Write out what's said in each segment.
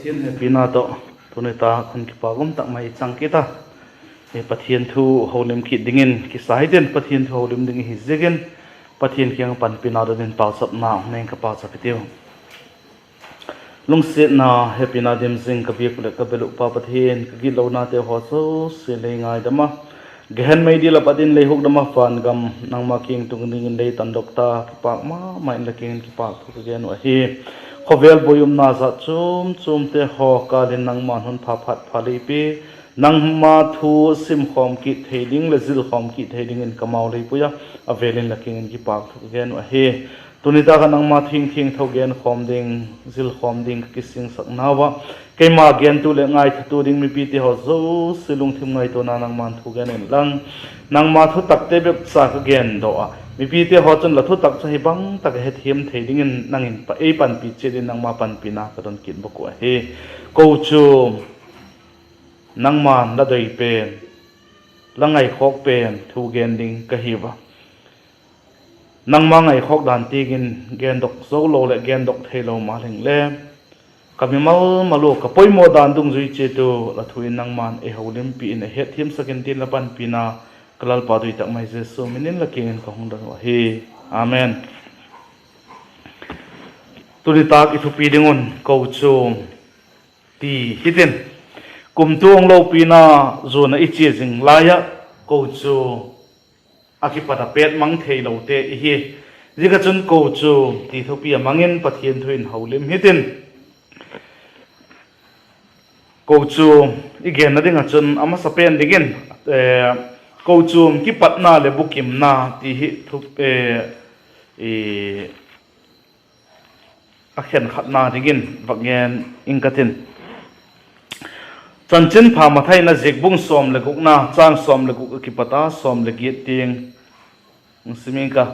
pathian he pina to tunita khun ki pagom tak mai chang kita he pathian thu holim ki dingin ki saiden pathian thu holim ding hi zegen pathian kyang pan pina do den pau sap na neng ka pau sapitiu lung se na he pina dim sing ka bi kule ka belu pa pathian ka gi lo na te ho so se le ngai dama gehen mai di la patin le huk dama fan gam nang ma king tung ding le tan dokta ki pa ma mai la king ki pa thu ge no hi khovel boyum na za chum te ho ka din nang man hun pha phat phali pi nang ma thu sim khom ki theding le zil khom ki theding in kamau le puya avelin la king ki pa thu ge no hi tunita ka nang ma thing tho gen khom ding zil khom ding ki sing sak nawa keima gen tu le ngai thu ding mi pi te ho zo silung thim ngai to na nang man thu gen en lang nang ma thu tak te bek sa ka gen do a mi pi te ho chon la thu tak chai bang tak he thiam theding in nang in pa e pan pi che din nang ma pan pi na ka don kin bo ko he Kochuam nang man la doi pen la ngai khok pen thu gen ding ka hi ba nang ma ngai khok dan ti gin gen dok zo lo le gen dok thelo ma leng le kami mal malo ka poi mo dan dung zui che tu la thuin nang man e holim pi in he thiam sakin tin la pan pi na kalal pa dui tak mai jesu minin la king ka hung dan wa hi amen tuli tak ithu pi dingon Kochuam ti hitin kum tuang lo pi na zona ichi jing laya Kochuam akipata pet mang thei lo te hi jiga chun Kochuam ti thu pi mangin pathian thuin holim hitin Kochuam igen na ding achun ama sapen digin Kochuam ki patna le bukim na ti hi thu akhen khatna digin vakgen ingkatin chanchin pha mathai na jekbung som le gukna chang som le guk ki pata som le gi ting muslimika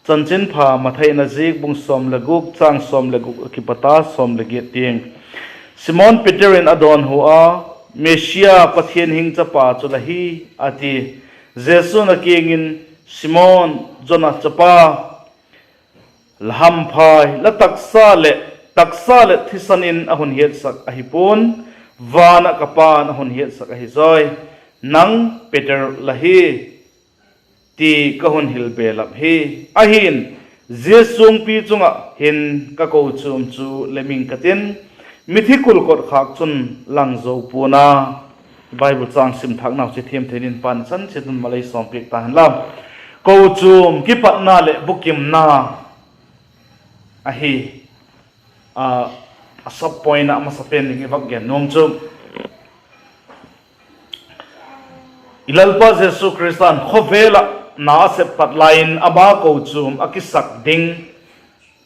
chanchin pha mathai na jekbung som le guk chang som le guk ki pata som le gi ting Simon Peter in adon hua Mesia pathian hing chapa chulahi ati Jesu na kingin Simon Jona chapa laham phai la taksa le thisanin ahun hiat sak ahipun vana kapan ahun hiat sak ahizoi nang Peter lahi ti kahun hilbe lap hi ahin Jesung pi chunga hin ka Kochuam chu leming katin mithikul kot khak chun langzo puna Bible chang sim thak naw che thiam thenin pan chan che dun malai som pek ta han lam Kochuam ki patna le bukim na ahi a sub point na masapen ning evak gen nom chum ilalpa Jesu Christan khovela na se patlain aba Kochuam akisak ding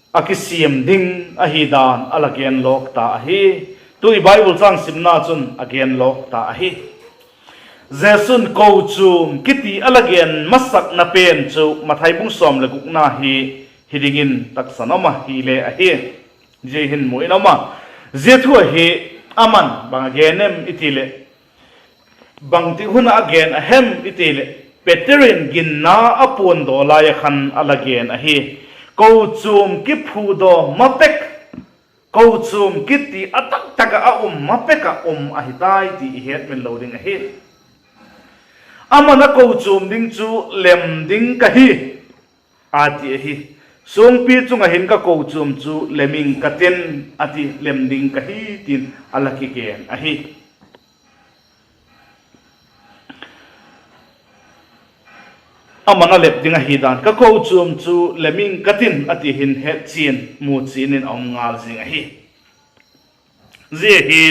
akisiam ding ahidan alagen lok ta ahi tu Bible chang simna chun again lok ta ahi Jesun Kochuam kiti alagen masak na pen chu mathai bung som le gukna hi hidingin taksanoma hi le ahi je hin muinoma je thu hi aman bang agenem itile bang ti huna again ahem itile Peterin ginna apon do la ya khan alagen ahi Kochuam ki phudo mapek Kochuam kiti atak taka mapeka ahitai ti het men loading ahi amana Kochuam ding chu lem ding kahi ati ahi sung pi chunga hin ka Kochuam chu leming katen ati lem ding kahi tin alaki ken ahi amana lep dinga hidan ka Kochuam chu leming katin ati hin het chin mu chinin ngal jing ahi je hi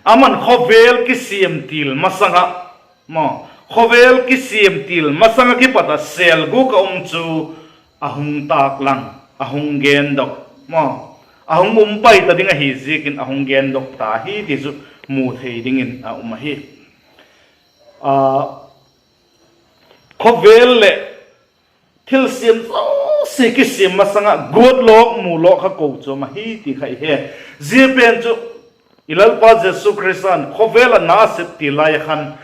aman khovel ki sim til masanga mo khovel ki sim til masanga ki pata sel gu ka chu ahung tak lang ahung gen dok mo ahung pai ta dinga hi zikin ahung gen dok ta hi ti chu mu thei dingin a hi khovel le thil sim se ki sim masanga god lok mu lok ka Kochuam hi ti khai he je pen chu ilalpa Jesu Christan khovel na se ti lai khan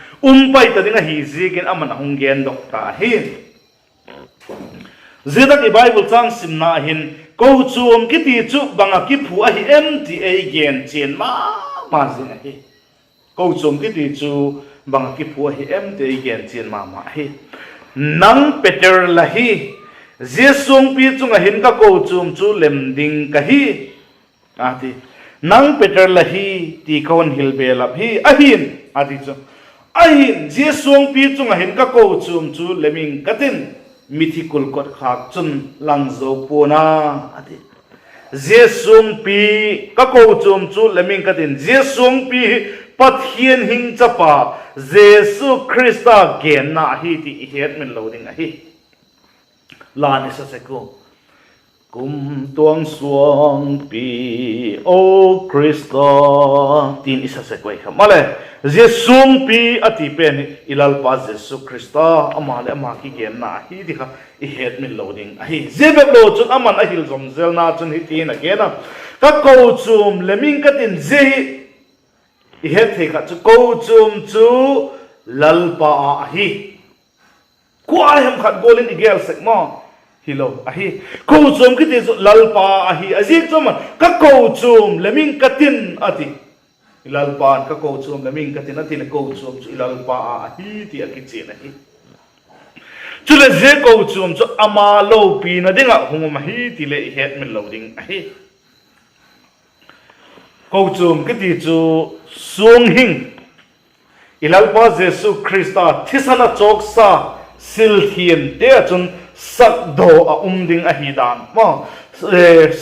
pai ta dinga hi zikin aman ahung gen dok ta hi zedak Bible chang simna hin Kochuam kiti chu banga ki phu a hi empty a gen chen ma มาสิงเฮกูจมกิติจูบังกิพัวเฮเอ็มเตยเกนเจียนมาเฮนังเปเตอร์ละฮีเจสุงปีจุงเห็นก็กูจมจูเลมดิงกะฮีอาทินังเปเตอร์ละฮีตีคอนฮิลเบลับฮีอาหินอาทิจูอาหินเจสุงปีจุงเห็นก็กูจมจูเลมิงกัตินมิธิกุลกดขากจุนลังโจปูนาอาทิเจสุงปีก็กูจมจูเลมิงกัตินเจสุงปีปัทเฮียนหิงจับปาเยซูคริสต์เกณฑ์นาฮีที่เฮ็ดมันโลดิงอะฮีลานิสเสกุกุมตวงสวงปีโอคริสต์ตีนอิสเสกุยครับมาเลยเยซูปีอธิเป็นอิลลปาเยซูคริสต์อามาเลอามาคีเกณฑ์นาฮีที่ครับเฮ็ดมันโลดิงอะฮีเจเบโลจุนอามันอะฮิลซอมเซลนาจุนฮิตีนะเกณฑ์นะก็กูจุมเลมิงกัตินเจเฮ็ดให้กับกูจุมจูลัลปาอะฮีกูอะไรhemขัดโกลินอีเกลสักมอฮิโลอะฮีกูจุมกิติลัลปาอะฮีอาซิจุมันก็กูจุมเลมิงกัตินอะติลัลปาก็กูจุมเลมิงกัตินอะติเลกูจุมลัลปาอะฮีที่อะกิจินะฮีจุเลเจกูจุมจูอามาโลปีนะดิงะหงมฮีที่เลเฮ็ดมันโลดิงอะฮีกูจุมกิติจูสวงหิงอิลัลปาเยซูคริสต์ที่สนาจอกซาสิลทีนเดียจนสักโดอาดิงอหิดานมา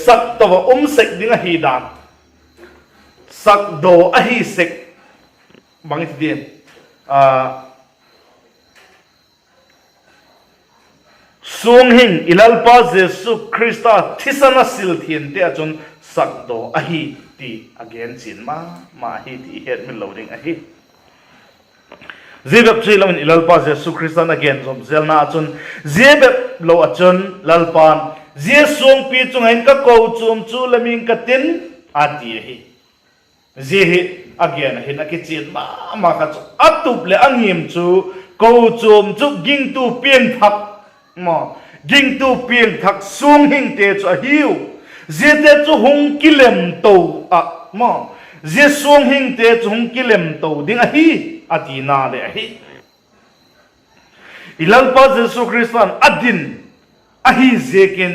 สักตัวเสกดิงอหิดานสักโดอหิเสกบางทีเดียนสวงหิงอิลัลปาเยซูคริสต์ที่สนาสิลทีนเดียจนสักโดอหิที่อเกนจินมาฮีที่เฮ็ดมันโลดิงอะฮีเจแบบที่เราอิลลปาเยซูคริสต์อเกนจอมเซลนาจนเจแบบโลอจนลัลปานเจสวงปีจงเห็นก็กูจมจูละมิงกัตินอาทิฮีเจอเกนเห็นอกิจินมาคัจอัตุบเลอังยิมจูกูจมจูกิงตูเปียงทักมากิงตูเปียงทักสวงหิงเตจูอะฮิวเจเตจูหงกิเลมโตอะมาเจสวงหิงเตจูหงกิเลมโตดิงอะฮีอาตีนาเลอะฮีอิลัลปาเยซูคริสต์อดินอะฮีเจเกน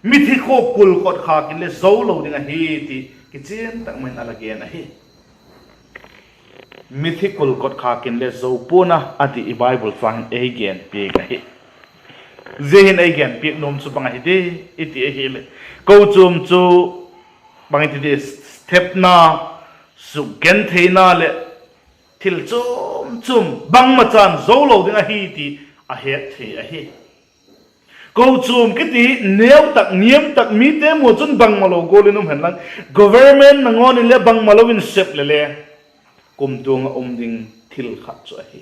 มิธิโคกุลกดขากินเลโซโลดิงอะฮีที่กิเจนตักมันอะไรเกนอะฮีมิธิกุลกดขากินเลโซปูนะอะตีไบเบิลฟังเอเกนเปียกอะฮีเจหินเอเกนเปียกนมสุบังอะฮีเดอิติเอฮีเลกูจุมจูบางทีสเทปนาสุเกนเทนาเลทิลจุมบางมาจันโซโลดิงอะฮีที่อะเฮตเทอะฮีกูจุมกิติเนียวตักเนียมตักมีเตมัวจนบางมาโลโกลินุมเห็นลัง government นังอนิเลบางมาโลวินเซปเลกุมตัวงดิงทิลขัดจ่อฮี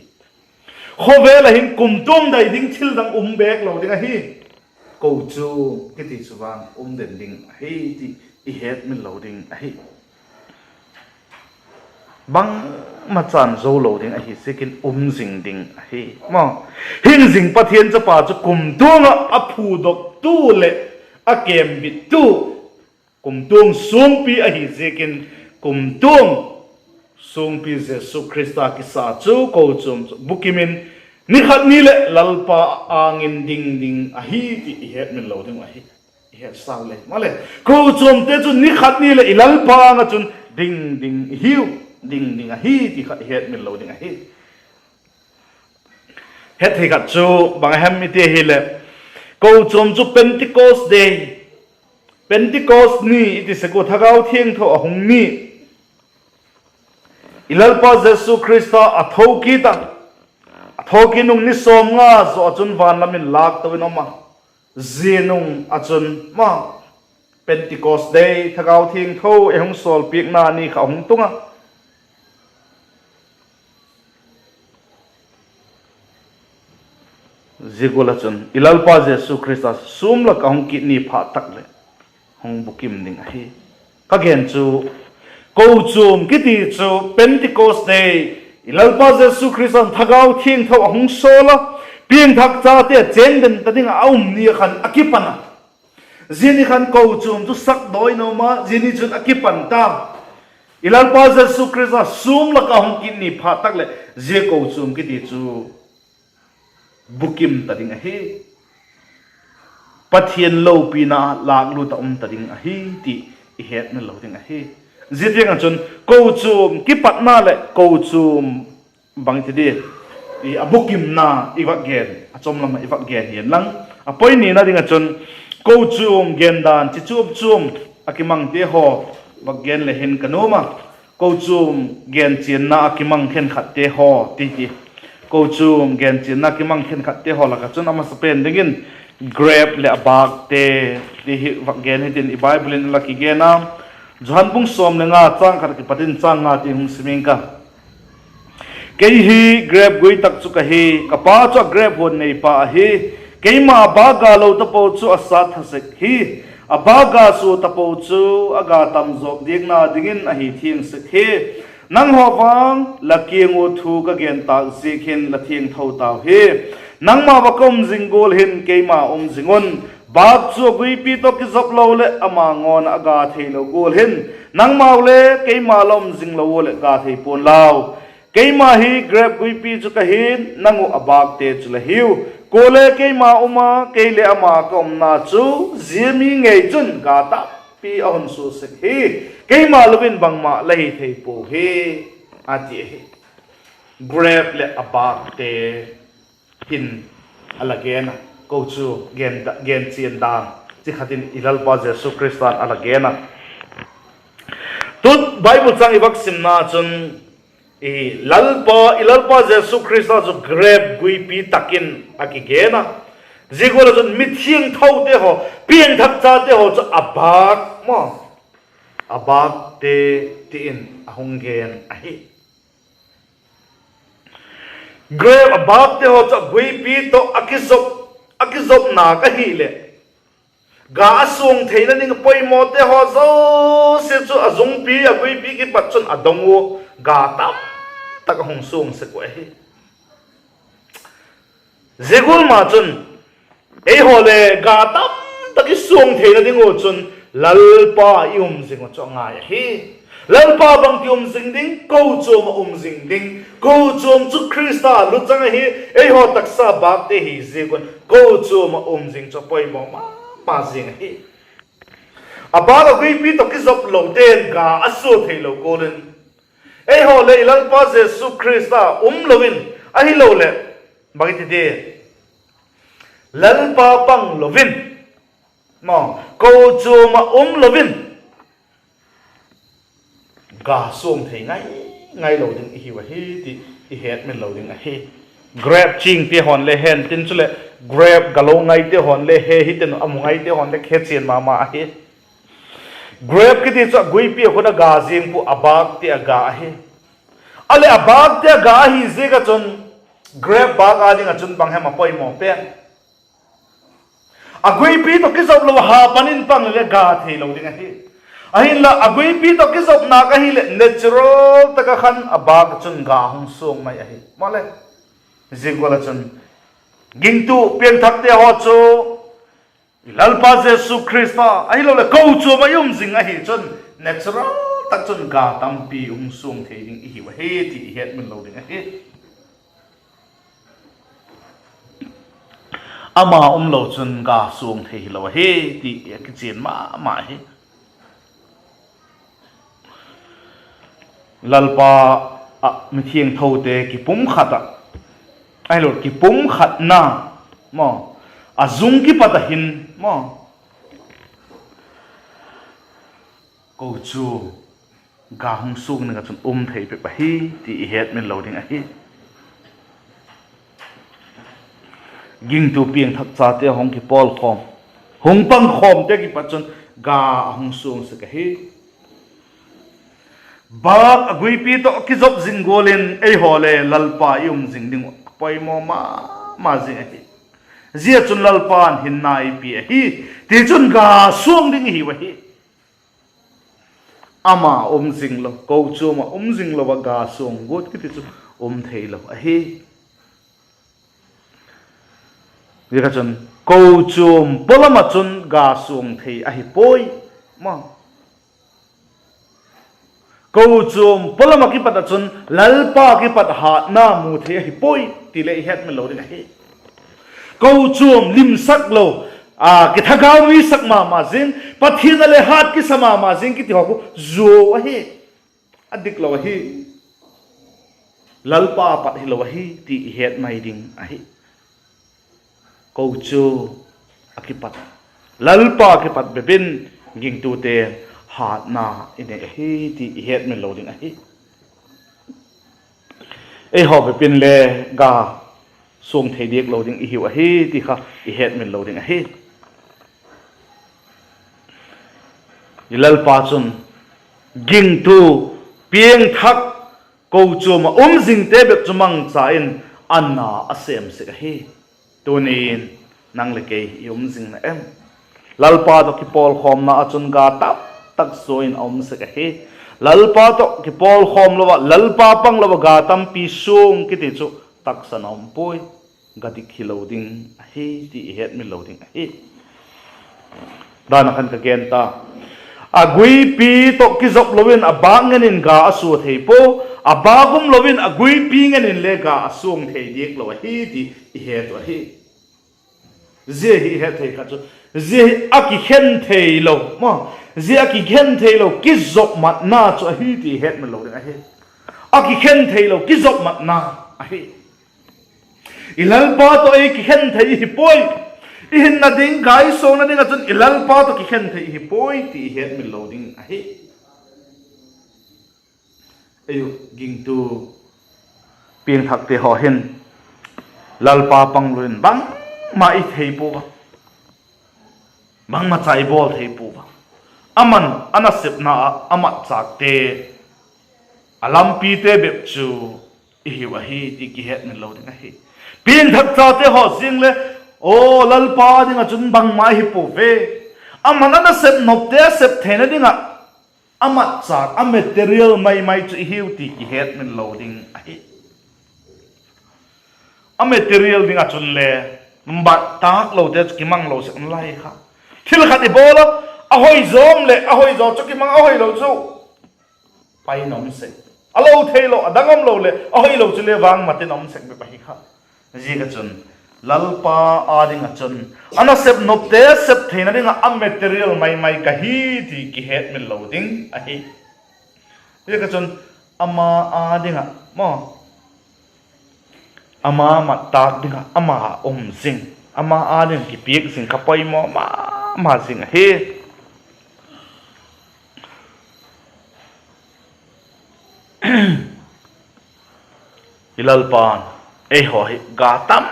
โคเวลหินกุมตัวได้ดิงทิลดังเบกโลดิงอะฮีกูจูกิติสว่างเด่นดิ่งเฮ้ยที่อีเฮ็ดมันโหลดิ่งเฮ้ยบังมาจานโซโหลดิ่งเฮ้ยสิกินสิงดิ่งเฮ้ยมาหินสิงปะเทียนจะป่าจะกุมตัวงอภูดกตู้เละอเกมบิดตู้กุมตัวสวงปีเฮ้ยสิกินกุมตัวสวงปีเยซูคริสต์กิสาจูกูจูบุกิมินนี่ขัดนี่แหละลัลปาอ่างอินดิงอะฮีที่เฮ็ดมันโลดิงอะฮีเฮ็ดสาวเลยมาเลยกูจมเตจุนนี่ขัดนี่แหละลัลปางะจุนดิงฮิวดิงอะฮีที่เฮ็ดมันโลดิงอะฮีเฮ็ดให้กัดจูบางแฮมมิเตฮิเลกูจมจูเป็นติโกสเดย์เป็นติโกสนี่อิติสกุทักเอาเที่ยงเท่าหงนี่ลัลปาเยซูคริสต์อะทอกีตังทอกินุงนิสอมงาโซอจุนวานลามินลากตัววินอมาเจนุงอจุนมาเป็นติโกสเดย์ถ้าเอาทิ้งเท่าเอหงโซลปีกนานี่เขาหงตุงะจิกุลจุนอิลัลปาเยซูคริสต์ซุมลักหงกินีพาตักเลยหงบุกิมดิงให้ก็เกณฑ์จูกูจูมกิติจูเป็นติโกสเดย์อิลัลปาเยซูคริสต์ถ้าเอาทิ้งเท่าหงโซลเพียงทักษะเตี้ยเจนเดินตัดดิ้งเอานี่ขันอากิปันเจนี่ขันกูจูมจุสักดอยนอมาเจนี่จุนอากิปันตา ilal pa Jesu Christ sum la ka hong kin ni pha tak le je Kochuam ki ti chu bukim tading a hi pathian lo pina lak lu ta tading a hi ti I het na lo ding a hi zitiang a chun Kochuam ki patna le Kochuam bang ti di I abukim na iwak gen achom lam iwak gen hian lang apoi ni na ding a chun Kochuam gen dan chi chup chum akimang te ho wak gen le hen kanoma Kochuam gen chin na akimang khen khat te ho ti ti Kochuam gen chin na akimang khen khat te ho la ka chun ama sapen dingin grab le abak te ti wak gen hitin I Bible in la ki gena johan bung som le nga chang khat ki patin chang nga ti hung siming ka ke hi grab goi tak chu ka hi ka pa chu grab hon nei pa hi ke ma baga lo ta po chu asat hasek hi abaga su ta po chu aga tam jok ding na dingin a hi thing sek hi nang ho wang la kiengu thu ka gen ta zikhin la thieng thau taw hi nang ma bakom jingol hin ke ma jingon bak chu gui pi to ki zop lo le ama ngon aga thei lo gol hin nang ma le ke ma lom jing lo le ga thei pon law ke ma hi grab gui pi chu ka hin nangu abak te chu la hiu kole ke ma uma ke le ama kom na chu zimi ngei chun ga ta pi on su se hi ke ma lovin bang ma la hi thei po hi ati hi grab le abak te hin alagena Kochuam gen chien dan chi khatin ilal pa Jesu Christan alagena tut Bible chang ibak simna chun ilal pa Jesu Christa chu grab gui pi takin akigena zigol chun mithiang thau te ho pian thak cha te ho chu abak te tin ahungen ahi grab abak te ho chu gui pi to akizop na ka hi le ga asung theina ning poi mo te ho zo se chu azung pi agui pi ki pat chun adongu ga tam tak hong sung se ko hi zegul ma chun ei hole ga tam tak ki sung theina ding o chun lalpa yum jing cho nga hi lalpa bang yum jing ding Kochuam jing ding Kochuam chu Christa lu chang hi ei ho taksa bak te hi zegun Kochuam jing cho poi mo ma jing hi abaga gui pi to ki zop lo den ga asu thei lo golin ei ho le ilal pa Jesu Christa lovin ahi lo le bagiti de lalpa pang lovin mo Kochuam lovin ga sum thei ngai lo ding hi wa hi ti I het men lo ding a hi grab ching te hon le hen tin chule grab galo ngai te hon le he hi ten amungai te hon le khe chen ma a hi grab ki ti cha gui pi khona ga jing pu abak te aga a hi ale abak te ga hi je ga chon grab ba ga ding a chun bang ha ma poi mo pe agui pi to ki zop lo ha panin pang le ga thei lo ding a hi ahin la agui pi to ki zop na ka hi le natural ta ka khan abak chun ga hung sung mai a hi male zingwala chun gingtu pian thak te ho chu ilal pa Jesu Christa ahi lo le Kochuam ayum jing a hi chun natural tak chun ga tam pi sung thei ding hi wa he ti het min lo ding a hi ama lo chun ga sung thei lo he ti ki chen ma he lalpa mithiang thau te ki pum khata ai lo ki pum khat na mo azung ki patahin mo Kochuam ga hung sung na chun thei pe hi ti het min lo ding a hi ging tu piang thak cha te hong ki pol khom hong pang khom te ki pachun ga hung sung se ka hi bak agui pi to ki zop jingolin ei hole lalpa yum jing ding poi mo ma jing hi zia chun lalpan hin nai pi hi ti chun ga suang ding hi wa hi ama jing lo Kochuam jing lo wa ga suang gut ki ti chu thei lo a hi Vika chun Kochuam polama chun ga suang thei a hi poi ma Kochuam polama ki pat achun lalpa ki pat hat na mu the hi poi ti le het me lo ding hi Kochuam lim sak lo ki thagaw mi sak ma jing pathin le hat ki sama ma jing ki ti ho zo hi adik lo hi lalpa pat hi lo hi ti het mai ding hi Kochu akipat lalpa akipat bebin ging tu te hat na ine hi ti het me lo ding hi e ho bebin le ga song thei dek lo ding hi wa hi ti kha het me lo ding hi lalpa chun ging tu pieng thak Kochu ma jing te be chumang cha in anna asem se hi tunin nang le ke jing na em lalpa to ki pol khom na achun ga tap tak soin se ka he lalpa to ki pol khom lo lalpa pang lo ga tam pi sung ki ti chu tak sanom poi ga di khiloding he ti het mi loading he dan khan ka gen ta agui pi to ki zop lovin abangen in ga asu thei po abagum lovin agui pi ngen in le ga asung thei dik lo hi ti he to hi ze hi he thei kha chu ze aki khen thei lo ma ze aki khen thei lo ki zop mat na chu hi ti het me lo ding hi aki khen thei lo ki zop mat na hi ilal pa to e ki khen thei hi poi in na ding gai so na ding achun ilal pa to ki khen thei hi poi ti het me lo ding hi ayu ging tu pieng thak te ho hin lal pa pang luin bang ma i thei po ba bang ma chai bol thei po ba aman anasip na amat chak te alam pi te bep chu i hi wa hi ti ki het me lo ding hi pieng thak cha te ho sing le o lal pa ding achun bang ma hi po ve aman anasip nop te sep thena ding amat chak a material mai chu hi ti ki het me lo ding hi a material ding achun le mbat tak lo te ki mang lo se lai kha thil khat i bola ahoi zom le ahoi zo chu ki mang ahoi lo chu pai nom se alo thei lo adangom lo le ahoi lo chu le wang matin om sek be pai kha ji ka chun lalpa ading achun ana sep nop te sep theina ding a material mai ka hi ti ki het me lo ding a hi ji ka chun ama ading mo ama matak ding ama sing ama ading ki piek sing kapai mo ma sing he ilal pan e ho hi ga tam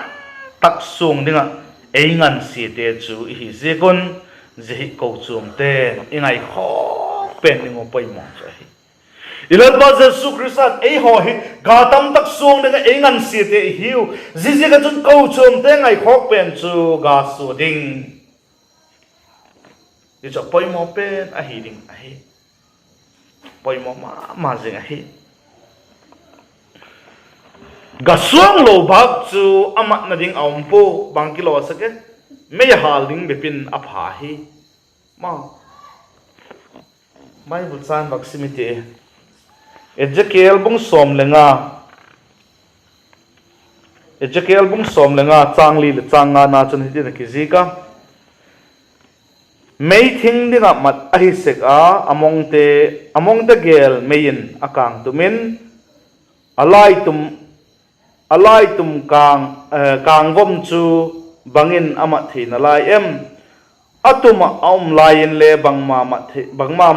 tak sung dinga e ngan si te chu hi zekon ze hi Kochuam te ingai kho pen ningo pai mo cha hi ilal ba Jesu Christ e ho hi ga tam tak sung dinga e ngan si te hiu zi ka chun Kochuam te ngai kho pen chu ga su ding ni cho pai mo pen a hi ding a hi pai mo ma zing a hi gasuang lo bak chu amat na ding aum po bang kilo sake me hal ding bepin apha hi ma mai bu chan bak simite Ezekiel bung som lenga changli le changa na chun hi ki zika mei thing dinga mat ahi sek a among te gel mein akang tumin alai tum kang vom chu bangin ama thina lai em atuma aum lain le bangma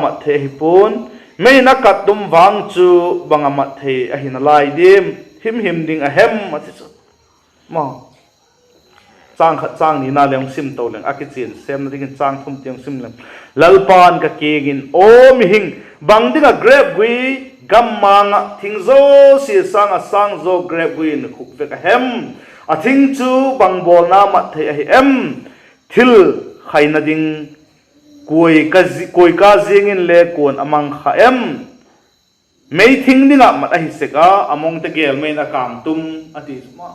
ma the hipun mei nakat tum wang chu banga ma the ahina lai dim him ding a hem ati chu ma chang khat chang ni na leng sim to leng akichin sem na ding chang thum tiang sim leng lalpan ka kegin o mi hing bang dinga grab gui gammanga thingzo si sang zo grab gui in khuk ve ka hem a thing chu bang bol na ma the a em thil khaina ding koi ka jing in le kon amang kha em mei thing dinga mat a hi seka among te gel mai na kam tum ati ma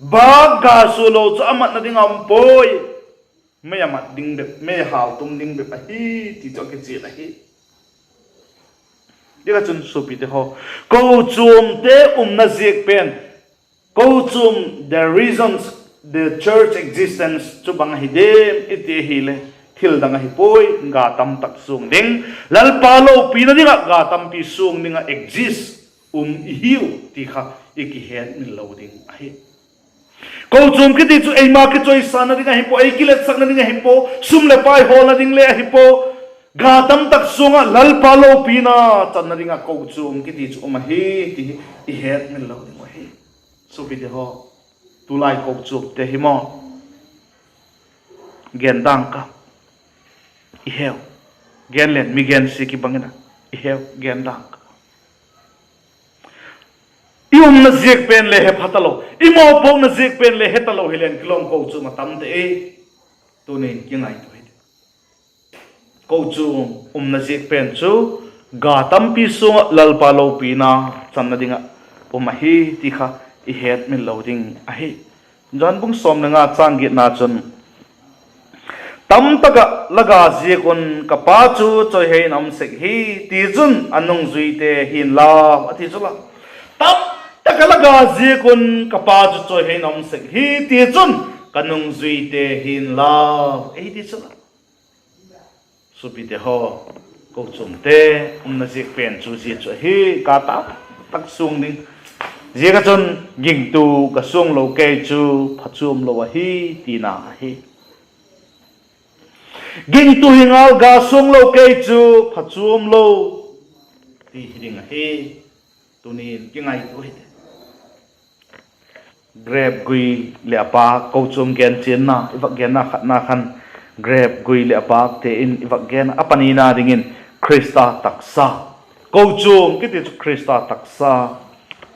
baga solo chu amat na ding am poi me amat ding be me haw tum ding be pa hi ti to ke chi la hi Ika chun supi te ho Kochuam te na zik pen Kochuam the reasons the church existence chu bang hidem ite hile thil dang hi poi ga tam tak sung ding lal palo pina dinga ga tam pi sung dinga exist hiu ti kha iki hen ni loading ahi Kochuam ki ti chu ei ma ki choi sana dinga hi po ei kilet sak na dinga hi po sum le pai hol na ding le hi po ga tam tak sunga lal palo pina chan na dinga Kochuam ki ti chu ma hi ti i het ni loading ahi so bi de ho tulai Kochuam te hi mo gen dang ka i heu gen len mi gen si ki bangina i heu gen dang ium na zik pen le he phatalo imo po na zik pen le hetalo hilen kilom Kochuam tam te e tu ne kingai to he Kochuam na zik pen chu ga tam pi so lal palo pina chan na dinga hi ti kha i het min loading ahi jan bung som na nga changi na chun tam taka laga zikun kapa chu choi hein am sek hi ti chun anung zui te hin la ati chula tam taka laga zikun kapa chu choi hein am sek hi ti chun kanung zui te hin la ei ti chula supi te ho Kochuam te na zik pen chu zi chu hi ka ta tak sung ding Zika chun ging tu ka sung lo ke chu Phachuam lo hi tina hi ging tu hingal ga sung lo ke chu Phachuam lo ti hiding hi tunin kingai tu hi grab gui le pa Kochuam gen chen na iwak gen na khat na khan grab gui le pa te in iwak gen apani na dingin Krista taksa Kochuam ki ti Krista taksa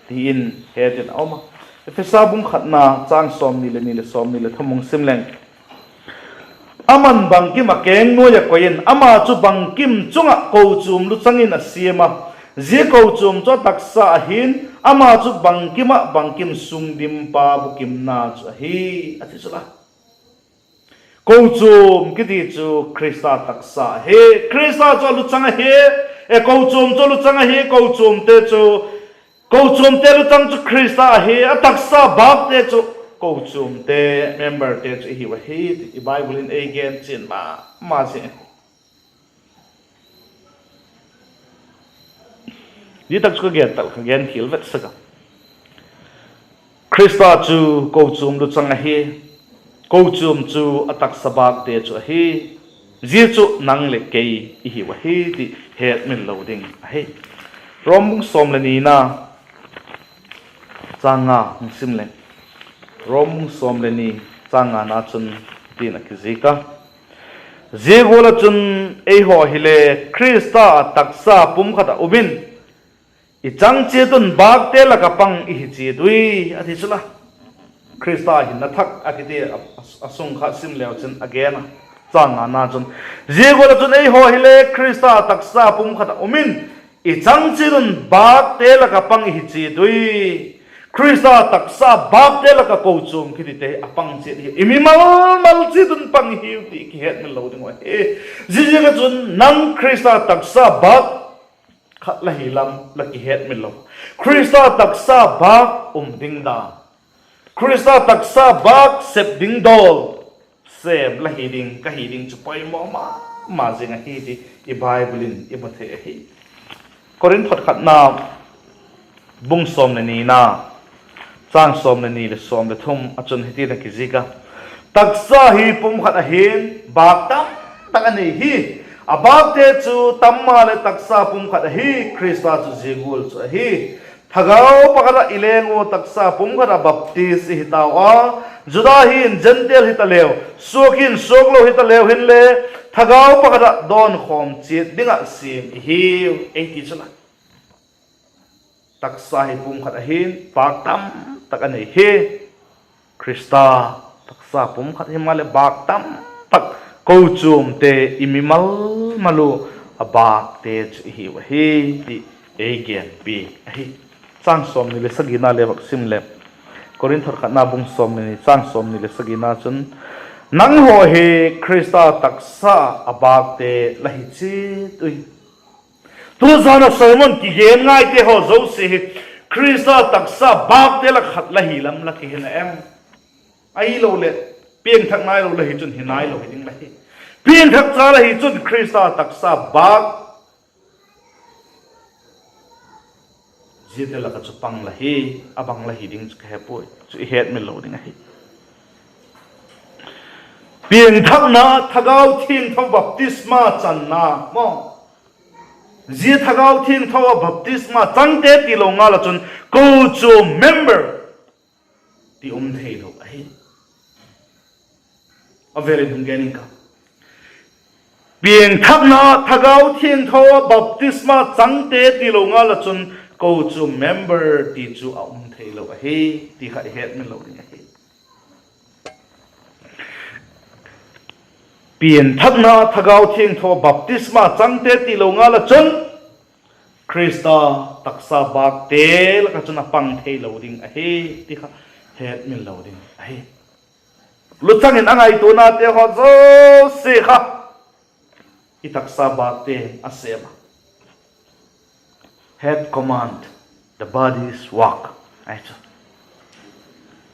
tin hetin oma efesa bung khatna chang som ni le som ni le thamung simleng aman bangkim akeng no ya koyen ama chu bangkim chunga Kochuam lu changin asiama je Kochuam cho taksa hin ama chu bangkim sungdim pa bukim na chu hi ati chula Kochuam kiti chu Krista taksa he Krista cho lu changa he e Kochuam cho lu changa he Kochuam te chu Kochuam te lu chang chu Krista he ataksa bak te chu Kochuam te member te chu hi wa hi i Bible in again chin ma se di tak chu gen tal gen hil vet saka Krista chu Kochuam lu chang he Kochuam chu ataksa bak te chu hi ji chu nang le ke hi wa hi ti het min loading he rom som le ni na changa simle rom som le ni changa na chun tin a kizika zegola chun ei ho hile Krista taksa pum khata ubin i chang che tun bak te la ka pang i chi dui ati chula Krista hin na thak akite asung kha simle chun again changa na chun zegola chun ei ho hile Krista taksa pum khata umin i chang che tun bak te la ka pang i chi dui Krista taksa bak te la ka Kochuam kiti apang che imi mal chi dun pang hiu ti ki het min lo ding wa e ji ka chun nang Krista taksa bak khat la hilam la ki het min lo Krista taksa bak ding da Krista taksa bak sep ding dol sep la hiding ka hiding chu pai mo ma jinga hi ti i Bible in i bathe hi Korin thot khat na bung som ni na chang som ni le som le thum achun hiti na kizika taksa hi pum khat a hin bak tam tak ani hi abak te chu tamma le taksa pum khat a hi Krista chu jigul chu hi thagau pakara ilengo taksa pum khat baptis hi tawa juda hin gentle hitalew sokin soklo hitalew hin le thagau pakara don khom chit dinga sim hi eti chula taksa hi pum khat a hin bak tam tak ani he Krista taksa pum khat hi male bak tam tak Kochuam te imimal malu abak te hi wa hi ti again bi hi chang som ni le sagina le bak sim le Korin thor khat na bung som ni chang som ni le sagina chun nang ho he Krista taksa abak te la hi chi tui tu zana sermon ki gen ngai te ho zo si Krista taksa bak te la khat la hi lam la ki hin em ai lo le pieng thak nai lo la hi chun hinai lo hi ding la hi pieng thak cha la hi chun Krista taksa bak jite la ka chu pang la hi abang la hi ding ka he poi chu het mi lo ding hi pieng thak na thagau thing thong baptisma chan na mo ji thagau thing thawa baptisma changte ti lo nga la chun Kochuam member ti thei lo ai a very dungening ka pieng thak na thagau thing thawa baptisma changte ti lo nga la chun Kochuam member ti chu a thei lo ai ti kha het me lo ding ai pian thak na thagau thing tho baptisma changte ti lo nga la chun Krista taksa bak te la ka chuna pang thei lo ding a he ti kha het min lo ding a he lu chang in angai tu na te ho zo se kha i taksa bak te a se ba head command the body's work ai chu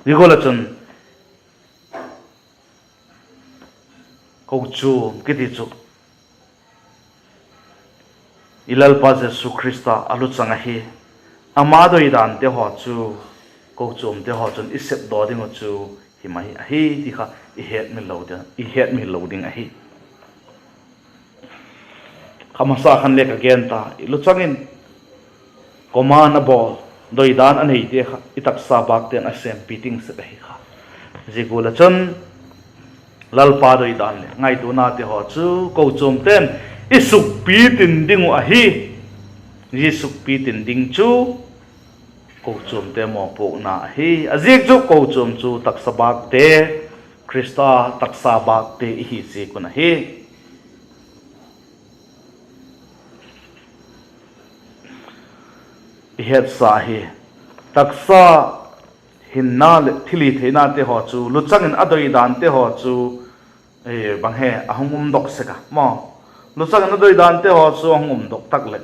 rigola chun Kochuam kiti chu ilal pa Jesu Krista alu changa hi ama do idan te ho chu Kochuam te ho chun isep do ding chu hi mai a hi ti kha I het mi lo ding a hi khamasa khan le ka gen ta ilu changin command ball do idan an hei te kha itak sa bak ten asem piting se hi kha jigula chun lalpa do idan le ngai tu na te ho chu Kochuam ten isuk pi tin ding a hi jisuk pi tin ding chu Kochuam te mo po na hi azik chu Kochuam chu taksa bak te Krista taksa bak te hi se kuna hi het sa hi taksa hinna le thili theina te ho chu luchangin adoi dan te ho chu bang he ahungum dok seka mo luchangin adoi dan te ho chu ahungum dok tak le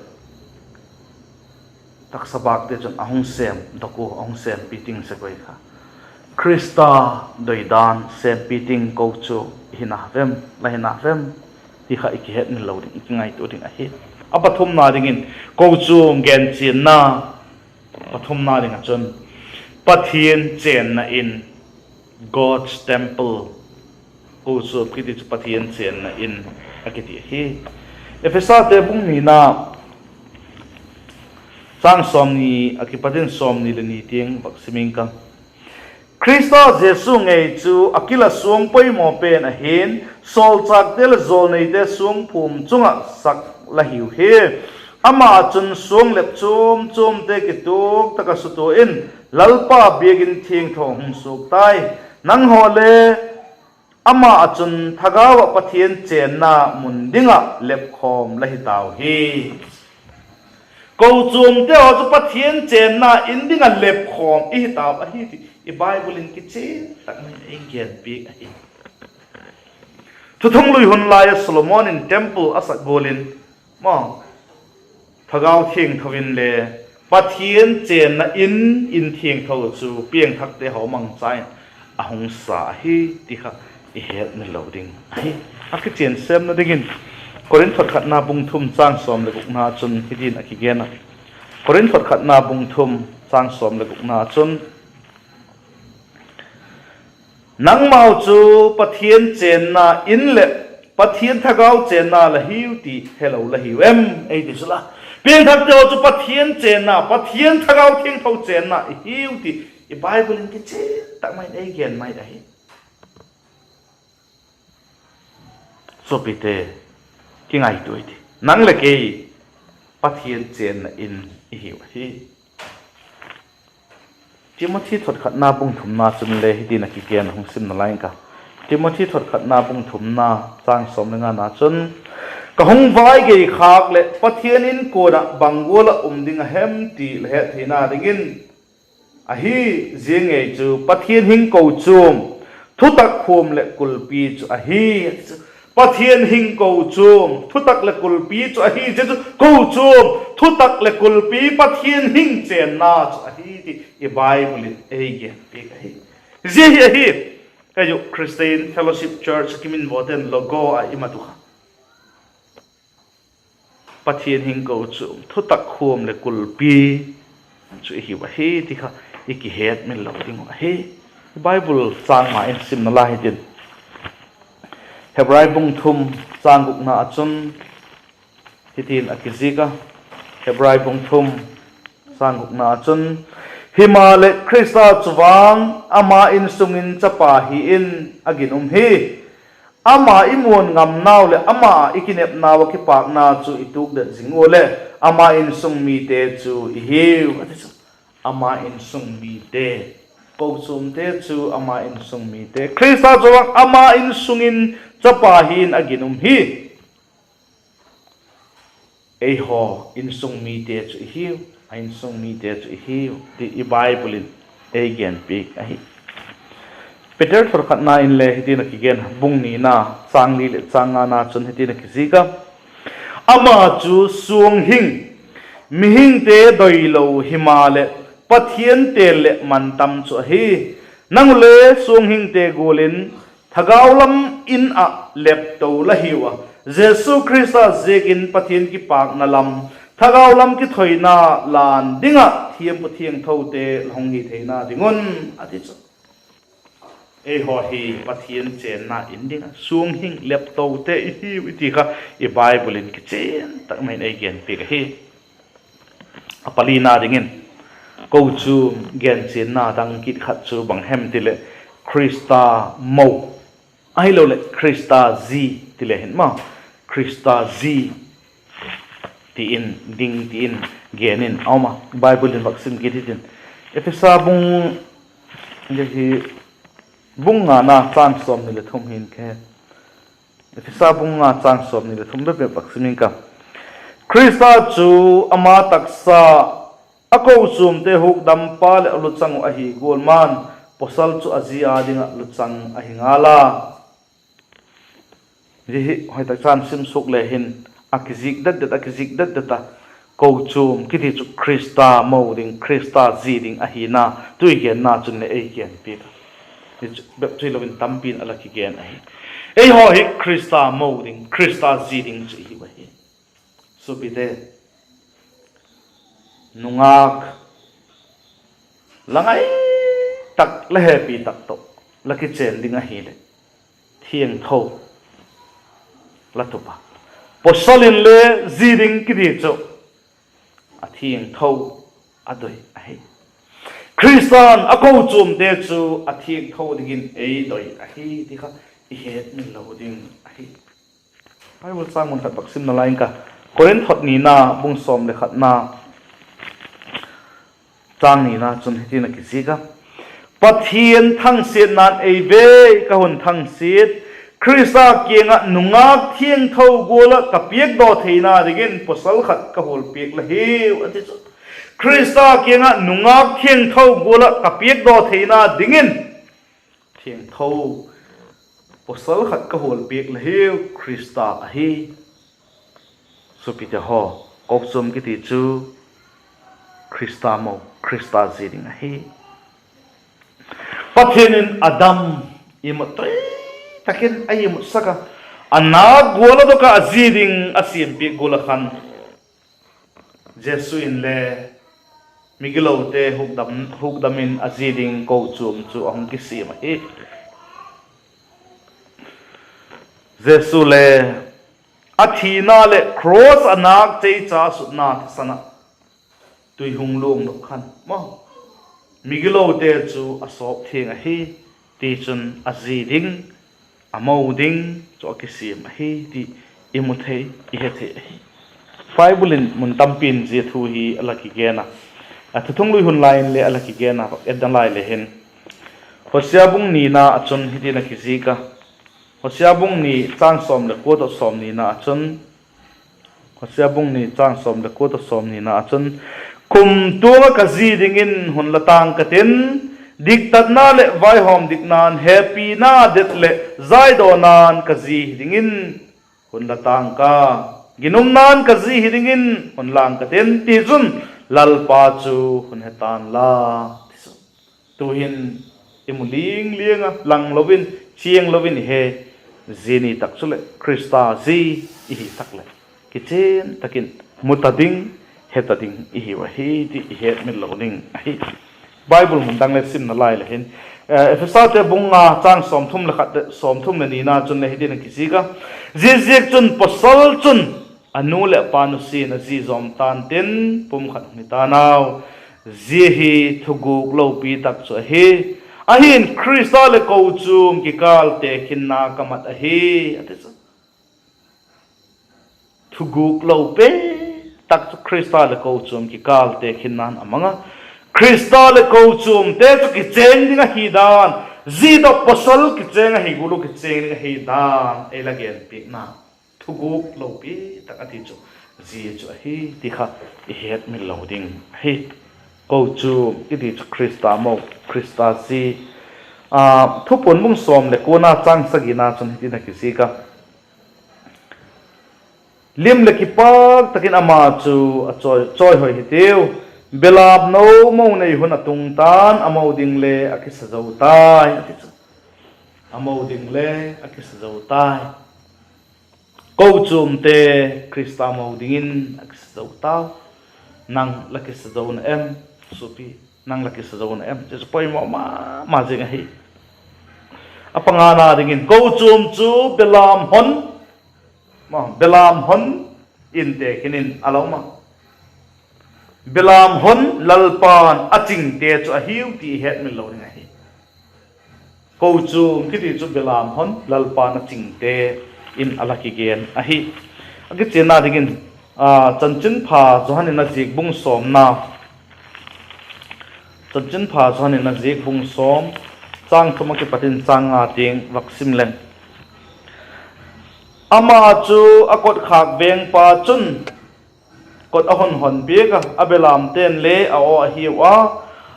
taksa bak te chun ahung sem doku ahung sem piting se koi kha Krista doi dan sem piting ko chu hina vem la hina vem ti kha iki het ni lo ding iki ngai tu ding a hi apathum na dingin Kochuam gen chin na pathum na ding a chun pathian chen na in God's temple Kochuam kiti chu pathian chen na in akiti hi efesa te bung ni na sang som ni akipatin som ni le ni tieng bak siming ka Krista Jesu ngei chu akila suang poi mo pen a hin sol chak tel zol nei te suang phum chunga sak la hiu he ama chun suang lep chum te kituk taka suto in lalpa biegin thing thong suk tai nang hole ama achun thagawa pathian chen na mundinga lep khom la hi taw hi Kochuam te ho chu pathian chen na indinga lep khom I taw a hi I Bible in kichi tak mai enggen pi a hi thuthong lui hun lai Solomon in temple asa golin mo thagau thing thawin le pathian chen na in thing thaw chu pieng thak te ho mang chai ahung sa hi ti kha I het ni loading hi akhi chen sem na dingin korin thot khat na bung thum chang som le na chun hidin akhi gena korin thot khat na bung thum chang som le na chun nang mau chu pathian chen na in le pathian thagau chen na la hiu ti hello la hiu em ei ti sula pieng thak te chu pathian chen na pathian thagau thing thau chen na hiu ti I Bible in ki che tak mai ei gen mai dai so pite ki ngai tu ti nang le ke pathian chen na in hiu hi Timothy thot khat na bung thum na chun le hi din a ki gen hong sim na lain ka Timothy thot khat na bung thum na chang som nga na chun ka hong vai ge khak le pathian in ko da bangola ding a hem ti le he thina dingin a hi jenge chu pathian hing Kochuam thu tak khom le kulpi chu a hi pathian hing Kochuam thu tak le kulpi chu hi je Kochuam thu tak le kulpi pathian hing chen na chu hi ti e Bible e ge pe ka hi je hi ka yo Christian Fellowship Church kimin voten logo a imatu pathian hing Kochuam thu tak khom le kulpi chu hi wa hi ti kha iki het min lo ding hi Bible sang ma in sim na la hi tin Hebrai bung thum sang guk na achun hitin akizika Hebrai bung thum sang guk na achun himale Krista chuwang ama in sungin chapa hi in agin hi ama imun ngam naw le ama ikinep naw ki pak na chu ituk de jingole ama in sung mi te chu hiu ama in sung mi te Kochuam te chu ama in sung mi te Krista chuwang ama in sungin chapahin aginum hi ei ho in sung mi te chu hiu in sung mi te chu hiu the Bible in again big ahi Peter for khat na in le hitin akigen bung ni na sang li le changa na chun hitin akizika ama chu sung hing mi hing te doilo himale pathian te le mantam chu hi nang le sung hing te golin thagaulam in a lepto lahiwa Jesu Christa zegin pathian ki pak na lam thagaulam ki thoina lan dinga thiam pathiang thote longhi theina dingon ati chu e ho hi pathian chen na indinga sung hing lepto te hi ti kha e Bible in ki chen tak mai nei gen pe hi apalina dingin Kochuam gen chen na dang kit khat chu bang hem tile Krista mo ai lo le Krista z tile hin ma Krista z ti in ding ti in genin auma Bible in vaccine gitin efesa bung je bunga na chan som ni le thum hin khe efesa bunga chan som ni le thum be vaccine ka Krista chu ama taksa Kochuam te huk dam pa le luchang a hi golman posal chu azia dinga luchang a hingala ri hoi ta chan sim suk le hin akizik dat ta Kochuam kiti chu Krista mo ding Krista ziding a hi na tui gen na chun le ei gen pi bep thui lovin tampin ala ki gen a hi ei ho hi Krista mo ding Krista ziding chi hi wa hi so bi de nungak langai tak la happy tak to la ki chen ding a hi le thieng tho la tu pa posolin le ziding ki di chu a thieng tho adoi a hi Christian a Kochuam de chu a thieng tho dingin ei doi a hi ti kha I het min lo ding a hi ai wal sang mon khat baksim na lain ka koren thot ni na bung som le khat na chang ni na chun hitin ki zika pathian thang sin nan ei ve ka hun thang sit Krista kienga nungak thieng tho gola ka piek do theina digin posal khat ka hol piek la heu ati chu Krista kienga nungak thieng tho gola ka piek do theina dingin thieng tho posal khat ka hol piek la heu Krista a hi supite ho Kochuam ki ti chu Krista mo Krista ziding a hi pathianin Adam imotoi takin ayim saka ana gola do ka aziding asim bi gola khan Jesu in le migilo te hukdamin aziding Kochuam chu ang kisima hi Jesu le athina le cross anak chei cha sutna sana tui hung lung no khan mo migilo te chu asop thing a hi ti chun aziding amauding cho kisim hi ti imuthei I hethe Bible in mun tampin je thu hi alaki gena athuthung lui hun line le alaki gena edan lai le hin hosiabung ni na achun hitina kizika hosiabung ni chang som le ko to som ni na achun hosiabung ni chang som le ko to som ni na achun kum tuwa ka ziding in hun latang katin dik tat na le vai hom dik nan happy na det le zai do nan kazi dingin hun la tang ka ginum nan kazi hidingin hun lang ka ten ti jun lal pa chu hun hetan la tu hin imuling lianga lang lovin chiang lovin he zini tak chule krista zi ihi takle kichen takin mutading hetading ihi wa hi ti het min loning hi bible mun dang le sim na lai le hin efesa te bunga chang som thum la khat som thum ni na chun le hi din kisiga zizek chun posol chun anu le panu si na zi zom tan tin pum khat ni ta naw zi hi thuguk lo pi tak chu hi ahin krista le kochum ki kal te khinna kamat hi ate thuguk lo pe tak chu krista le kochum ki kal te khinnan amanga krista le kochum te chu ki cheng dinga hi dan zi do posol ki cheng hi gulu ki cheng dinga hi dan ela gen pi na thuguk lo pi tak ati chu zi chu hi ti kha het mi lo ding hi kochum ki ti chu krista mo krista si thupun mung som le kona chang sagina chun hi na ki si ka lim le ki pak takin ama chu a choi hoi hi tiu belab no mo nei hun atung tan amo ding le akis zau tai amo ding le akis zau tai ko chum te krista mo dingin akis zau ta nang lakis zau na em supi nang lakis zau na em je poi mo ma jing hi apangana dingin ko chum chu belam hon belam hon in te kinin aloma belam hon lalpan aching te chu ahiu ti het min lo ni hi ko chu kiti chu belam hon lalpan aching te in alaki gen ahi agi chena dingin chanchin pha johanin na jik bung som na chanchin pha johanin na jik bung som chang thuma ki patin changa ting vaksim leng ama chu akot khak beng pa chun kot ahon hon bega abelam ten le ao hiwa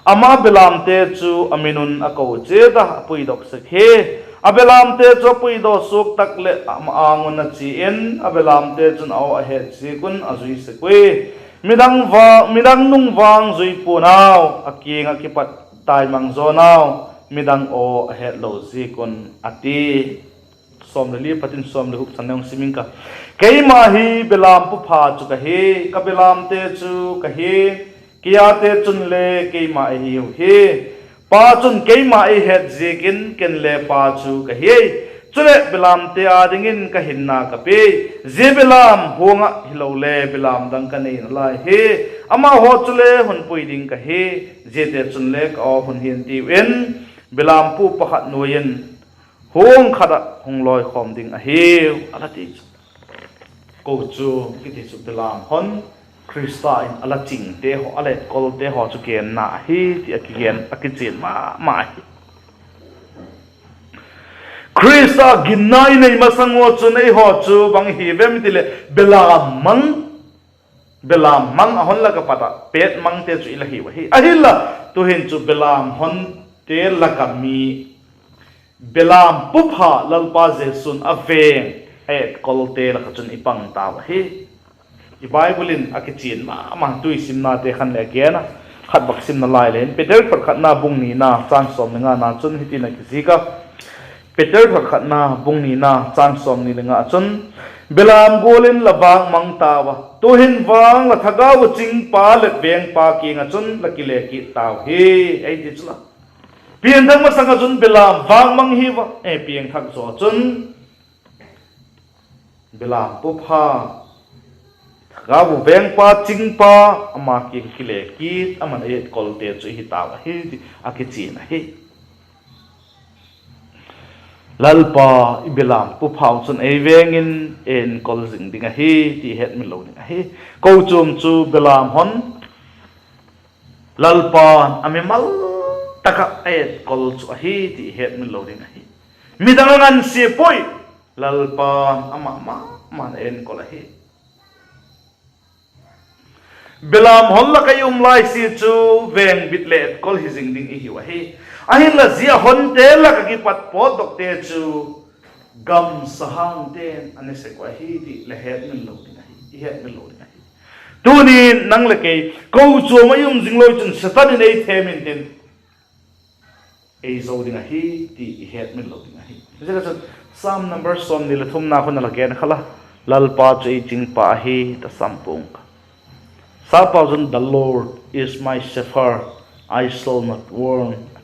ama belam te chu aminun ako cheda pui dok sakhe abelam te chu pui do suk tak le angun na chi en abelam te chun ao he chi kun azui sekwe midang nung wang zui punaw aking akipat tai mang zonaw midang o he lo zi kun ati som le li patin som le hup sanang simingka keima hi belam pu pha chu ka he ka belam te chu ka he kia te chun le keima hi he pa chun keima hi het zikin ken le pa chu ka he chule belam te adingin ka hinna ka pe ze belam honga hilo le belam dang ka nei lai he ama ho chule hun pui ding ka he je te chun le ka hun hin ti wen belam pu pakhat noyen hong khada hong loi khom ding a heu alati ko chu kiti chu belam hon krista in ala ching te ho ale kol te ho chu ken na hi ti akigen akichin ma hi krista ginai nei masango chu nei ho chu bang hi vem tile belam mang ahon la ka pata pet mang te chu ila hi wa hi ahilla tu hin chu belam hon te la ka mi belam pupha lalpa jesun aveng et kolte la chun ipang ta wa hi i bible akichin ma tui simna te khan le gena khat bak sim na lai len peter phot khat na bung ni na chan som nga na chun hiti na kisika peter phot khat na bung ni na chan som ni nga chun belam golin lawang mang ta wa to hin wang la thaga wo ching pa le beng pa ki nga chun la ki le ki taw hi ai di chula pian thang ma sanga chun belam wang mang hi wa e piang thak zo chun belam pu pha ga bu beng pa ching pa ama ki le ki ama e kol te chu hi ta wa hi aki chi na hi lalpa belam pu phau chun e wengin en kol jing dinga hi ti het mi lo dinga hi ko chum chu belam hon lalpa ame mal taka et kol chu hi ti het min lo ding hi midangan si poi lalpa ama ma en kol hi belam hol la kay lai si chu veng bitlet kol hi jing ding hi wa hi ahin la zia hon te la ka ki pat pot dok te chu gam sahang ten ane se kwa hi di le het min lo ding hi het min lo ding hi tu ni nang le ke ko chu ma yum jing loi chun satan nei themin ten ei zo ding hi ti het min lo ding hi je ka Psalm number som ni le thum na khon la ken khala lal pa chu jing pa hi ta sampung sa pa jun the Lord is my shepherd I shall not want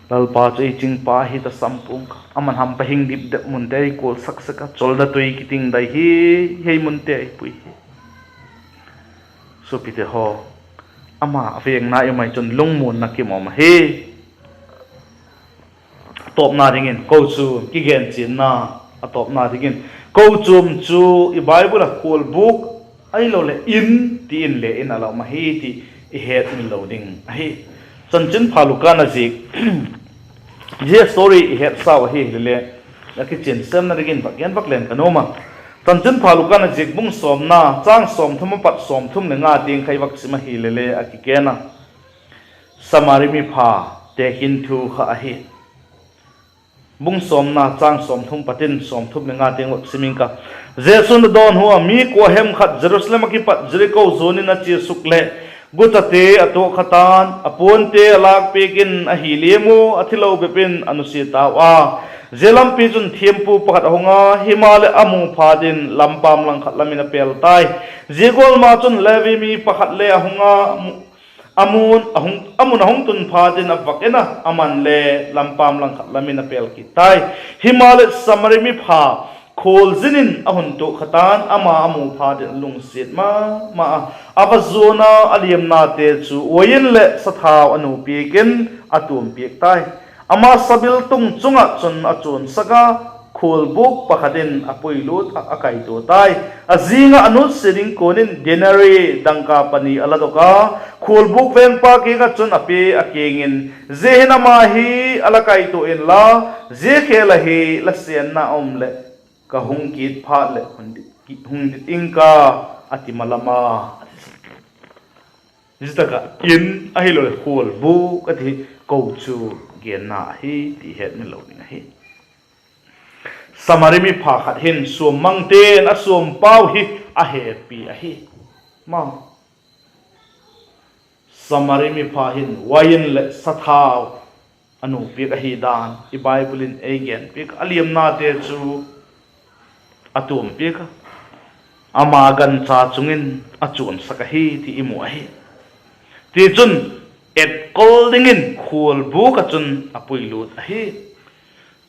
lal pa chu jing pa hi ta sampung aman ham pa hing dip de mun te ko sak sak chol da tui kiting dai hi hei mun te pui so pite ho ama afeng na mai chon lung mun na ki mom he top na ringin ko chu ki gen chin na a top na ringin ko chum chu I bible a kol book ai lo le in ti in le in ala ma hi ti I het min lo ding hi chan chin phaluka na jik je story I het saw hi le la ki chin sem na ringin bak yan bak len kanoma chan chin phaluka na jik bung som na chang som thum pat som thum le nga ting khai bak sima hi le a ki kena samari mi pha te hin thu kha hi bung som na chang som thum patin som thum le nga ting wak siming ka jesun don huwa mi ko hem khat jerusalem ki pat jericho zone na chi sukle gutate ato khatan apon te alak pekin a hilemu athilo bepin anusita wa zelam pi chun thiempu pakhat honga himale amu phadin lampam lang khat lamina pel tai jegol ma chun levi mi pakhat le honga amun ahung tun phadin avakena aman le lampam lang khat lamina pel ki tai himale samarimi pha khol zinin ahun to khatan ama amu phadin lungsit ma avazona aliam na te chu oyin le sathaw anu pikin atum pik tai ama sabil tung chunga chun achun saka khol buk pakhatin apoilut akai to tai azinga anut siring konin denari dangka pani aladoka khol buk ven pa ki ga chun ape akengin zehna ma hi alakai to in la je khela hi la sen na omle ka hungkit pha le hungdit ingka atimalama jistaka in ahilo khol buk athi ko chu gena hi ti het min lo ding hi samarimi pha khat hin suam mangten a suam pau hi a happy a hi ma samarimi pha hin wayin le sathaw anu pik a hi dan I bible in again pik aliam na te chu atum pik ama gan cha chungin achun sakahi ti imu a hi ti chun et koldingin khol bu ka chun apuilut a hi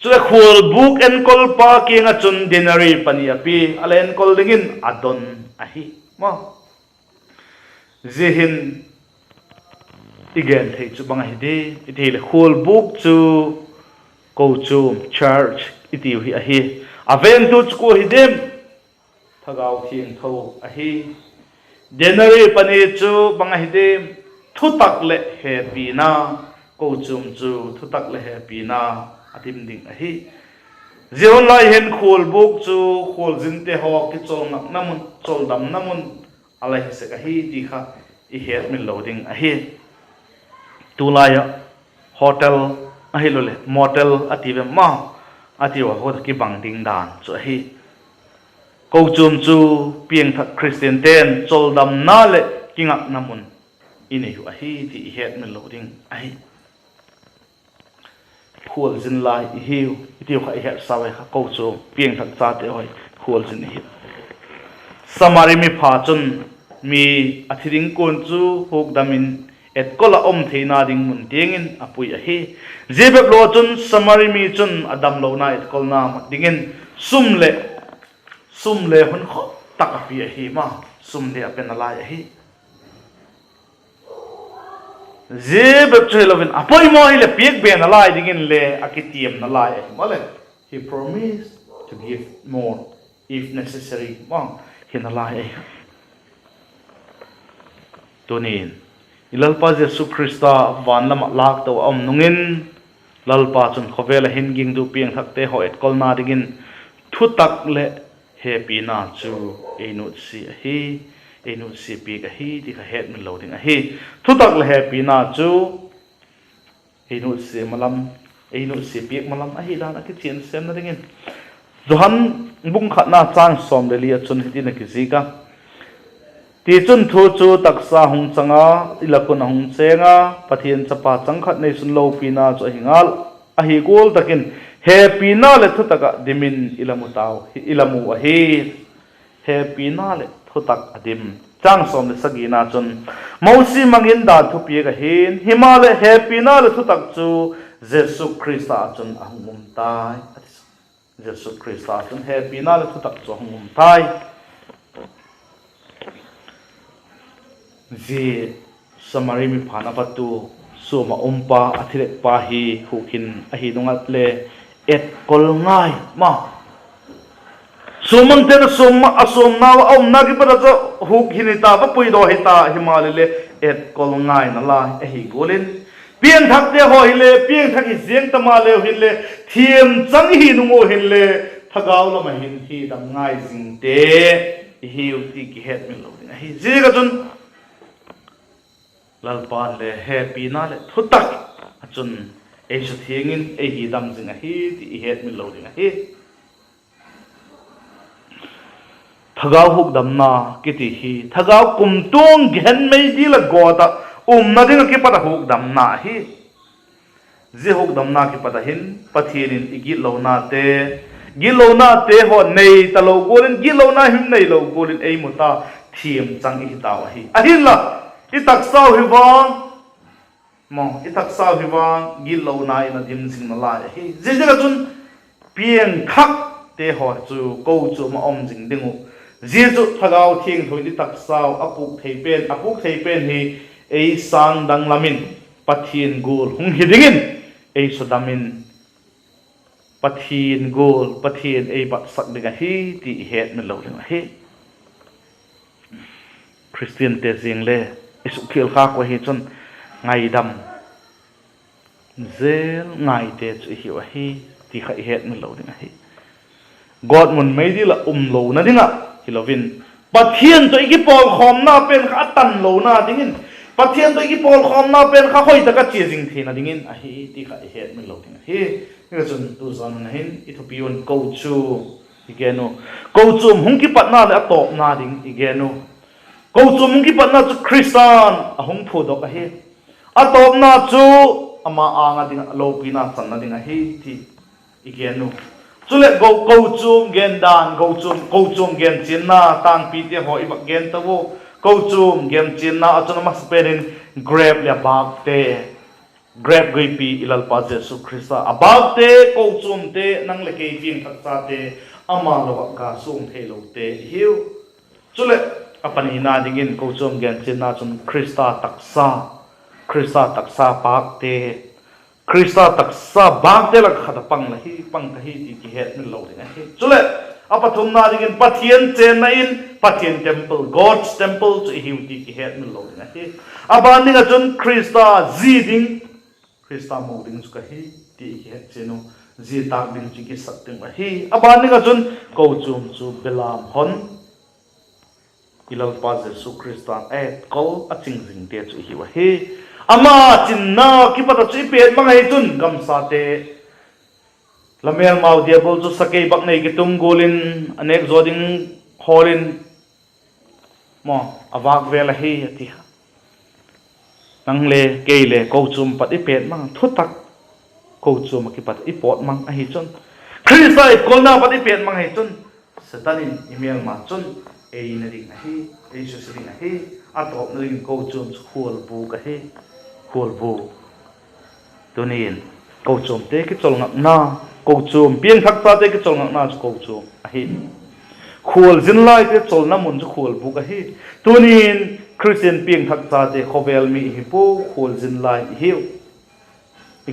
chula khol buk en kol pa ki nga chun dinari pani api alen kol dingin adon ahi ma zehin igen thei chu bang hi de ite le khol buk chu Kochuam church iti hi ahi aven tu chu hi dem thagaw thieng tho ahi dinari pani chu bang hi de thutak le happy na Kochuam chu thutak le happy na atim ding ahi zion lai hen khol buk chu khol jin te ho ki chol nak namun chol dam namun alai se ka hi ti kha I het min loading ahi tulaya hotel ahi lole motel ative ma atiwa ho ki bang ding dan chu ahi Kochuam chu pieng thak christian ten chol dam na le kingak namun ini hu ahi ti het min loading ahi khol jin lai hiu tiu kha he sawe kha Kochuam pieng thak cha te hoi khol jin hi samari mi pha chun mi athiring kon chu hok damin et kola om theina ding mun tengin apui a hi jebek lo chun samari mi chun adam lo na et kolna dingin sumle hun kho tak api a hi ma sumle apen lai a hi zebek chelovin apoi mo ile piek ben alai dingin le akitiam na lai male he promised to give more if necessary ma hin alai tonin ilalpa jesu christa van lama lak to om nungin lalpa chun khovela hinging du pieng thakte ho et kolna dingin thutak le happy na chu einut si hi enu sipi ka hi ti ka het min lo ding a hi thu tak le happy na chu enu si malam enu sipi malam a hi dan a ki chen sem na dingin zohan bung khat na chang som le li a chun hi na ki zika ti chun thu chu taksa hung changa ilakun hung chenga pathian chapa changkhat nei sun lo pina chu hingal a hi gol takin happy na le thu taka dimin ilamu taw ilamu a hi happy na le thu tak adim chang som le sagina chun mausi mangin da thu pi ga hin himale happy na le thu tak chu jesu christa chun ahum tai jesu christa chun happy na le thu tak chu ahum tai ji samari mi phana patu suma umpa athile pa hi hukin ahi dungat le et kol ngai ma sumang ten sum asum naw om nagi pada cho huk hinita pa puido hita himalile et kol ngai na la ahi golin pian thak te ho hile pian thak hi jeng tamale hile thiem chang hi numo hile thagaw la ma hin hi dam ngai jing te hi uti ki het min lo ding hi ji ga chun lalpan le happy na le thutak achun ei su thiengin ei hi dam jing a hi ti het min lo ding a hi thagaw huk dam na kiti hi thagaw kum tong gen mei di la goda na ding ki pata huk dam na hi ji huk dam na ki pata hin pathienin igi lo na te gi lo na te ho nei ta lo golin gi lo na him nei lo golin ei muta thiem chang hi taw hi a hin la itak sao hi wang mo itak sao hi wang gi lo na ina dim sing na la hi ji ji ga chun pieng khak te ho chu ko chu ma om jing dingu ji chu thagaw thieng thoi ni tak sao apuk thei pen hi ei sang dang lamin pathin gul hung hi dingin ei sodamin pathin gul pathin ei bat sak dinga hi ti het min lo dinga hi Christian te jing le isu khil kha ko hi chun ngai dam zel ngai te chu hi wa hi ti khai het min lo dinga hi god mun mai di la lo na dinga hilovin pathian to igi pol khom na pen kha tan lo na dingin pathian to igi pol khom na pen kha hoi taka chi jing thina dingin a hi ti khai het min lo dinga hi nga chun tu zan na hin ithopion Kochuam igeno Kochuam hung ki patna le atop na ding igeno Kochuam ki patna chu Christian ahung phu dok a hi atop na chu ama anga ding lo pina san na ding a hi ti igeno chule Kochuam gen dan Kochuam gen chin na tang pi te ho ibak gen tawo Kochuam gen chin na achuna mas perin grab le bak te grab goi pi ilal pa Jesu Christa abak te Kochuam te nang le ke ping thak sa te ama lo ka sung the lo te hiu chule apani na dingin Kochuam gen chin na chun Christa taksa pak te Christa taksa bak te la khata pang la hi pang ka hi ti ki het min lo ding hi chule apathum na dingin pathian chen na in pathian temple God's temple chu hi ti ki het min lo ding hi abani ga chun Christa ziding Christa mo ding chu ka hi ti ki het chenu zi tak ding chi ki sak ting hi abani ga chun Kochuam chu belam hon ilal pa Jesu Christa kol aching jing te chu hi wa hi ama chinna ki pata chi pet mangai tun gam sa te lamel mau diabol chu sakei bak nei ki tum golin anek zoding holin mo awak vela hi ati nangle keile Kochuam pat ipet mang thutak Kochuam ki pat ipot mang a hi chun Christ kolna pat ipet mang hi chun satanin email ma chun ei na ring hi ei su ring hi atop na ring Kochuam khol bu ka hi khol bu tunin Kochuam te ki chol ngak na Kochuam pieng thak ta te ki chol ngak na Kochuam a hi khol jin lai te chol na mun chu khol bu ka hi tunin Christian pieng thak ta te khovel mi hi pu khol jin lai hi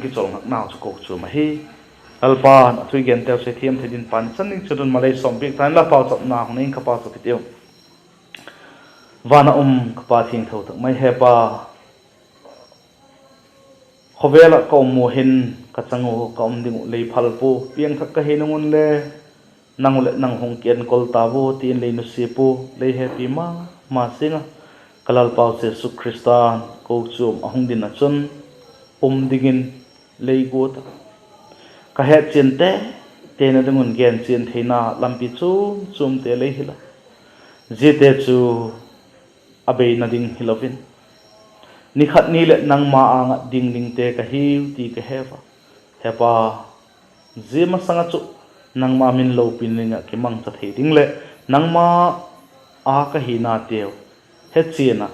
ki chol ngak na Kochuam a hi alpan athui gen tel se thiam thedin pan chaning chudun malai som pik than la pau chop na hning kha pa so piteu wana kapa thing tho tak mai hepa khowela ko mo hin ka changu ka ding lei phal pu piang thak ka hinungun le nang hong kian kol ta bo tin le nu se pu le happy ma mà singa kalal pau Jesu Christa Kochuam ahong din achun dingin leigo ta ka het chen te na dungun gen chen theina lampi chum te lei hila jete chu abei na ding hilovin ni khat ni le nang ma anga ding te ka hiu ti ka heva hepa zema sanga chu nang ma min lo pin linga ki mang cha thei ding le nang ma a ka hi na teu he china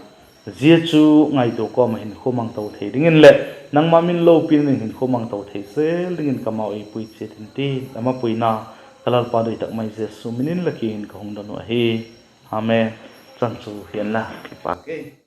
zia chu ngai to ko ma hin khomang to thei ding in le nang ma min lo pin ning hin khomang to thei se ding in kamau e pui che tin ti ama pui na kalal pa doi tak mai Jesu minin lakin ka hong danu hi amen chan chu hian la ki pa ke